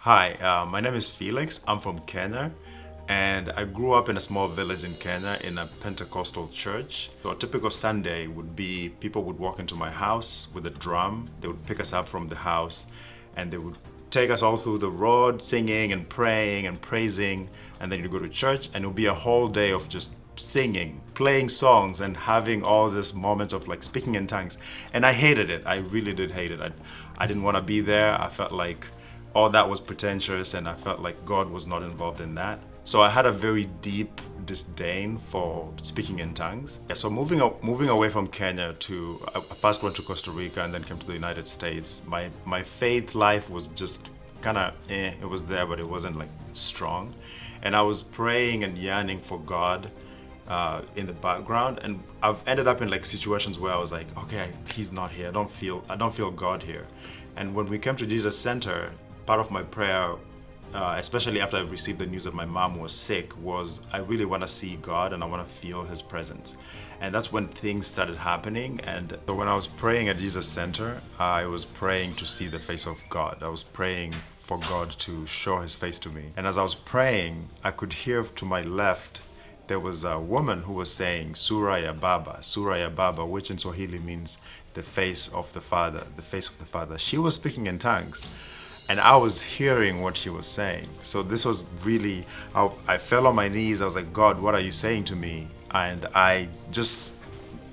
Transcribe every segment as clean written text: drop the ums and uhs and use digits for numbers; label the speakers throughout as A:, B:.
A: Hi, my name is Felix. I'm from Kenya, and I grew up in a small village in Kenya in a Pentecostal church. So a typical Sunday would be people would walk into my house with a drum. They would pick us up from the house and they would take us all through the road singing and praying and praising, and then you go to church and it would be a whole day of just singing, playing songs, and having all these moments of like speaking in tongues. And I hated it. I really did hate it. I didn't want to be there. I felt like all that was pretentious and I felt like God was not involved in that. So I had a very deep disdain for speaking in tongues. Yeah, so moving away from Kenya to, I first went to Costa Rica and then came to the United States. My faith life was just kind of, it was there, but it wasn't like strong. And I was praying and yearning for God in the background, and I've ended up in like situations where I was like, okay, he's not here. I don't feel God here. And when we came to Jesus Center, part of my prayer, especially after I received the news that my mom was sick, was I really want to see God and I want to feel His presence. And that's when things started happening. And so when I was praying at Jesus Center, I was praying to see the face of God. I was praying for God to show His face to me. And as I was praying, I could hear to my left, there was a woman who was saying, Suraya Baba, which in Swahili means the face of the Father, the face of the Father. She was speaking in tongues. And I was hearing what she was saying. So this was really, I fell on my knees. I was like, God, what are you saying to me? And I just,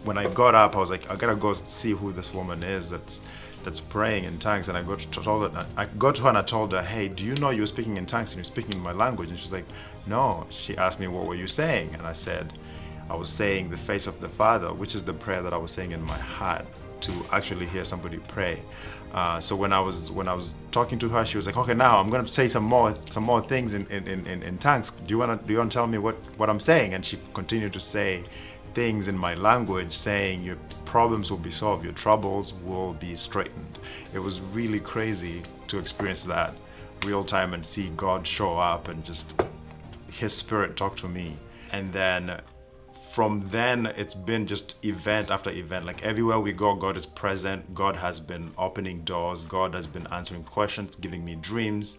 A: when I got up, I was like, I gotta go see who this woman is that's praying in tongues. And I got to her and I told her, hey, do you know you're speaking in tongues and you're speaking in my language? And she's like, no. She asked me, what were you saying? And I said, I was saying the face of the Father, which is the prayer that I was saying in my heart to actually hear somebody pray. So when I was talking to her, she was like, okay, now I'm gonna say some more things in tongues. Do you wanna tell me what I'm saying? And she continued to say things in my language, saying your problems will be solved, your troubles will be straightened. It was really crazy to experience that real time and see God show up and just His Spirit talk to me. And then from then, it's been just event after event. Like everywhere we go, God is present. God has been opening doors. God has been answering questions, giving me dreams.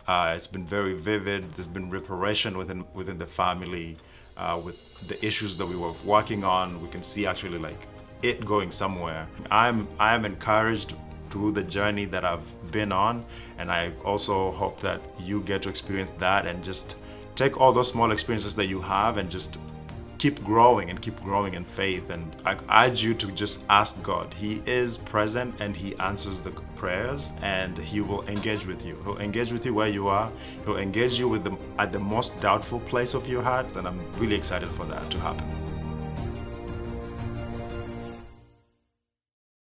A: It's been very vivid. There's been reparation within the family with the issues that we were working on. We can see actually like it going somewhere. I am encouraged through the journey that I've been on, and I also hope that you get to experience that and just take all those small experiences that you have and just keep growing in faith. And I urge you to just ask God. He is present and He answers the prayers, and He will engage with you. He'll engage with you where you are. He'll engage you at the most doubtful place of your heart, and I'm really excited for that to happen.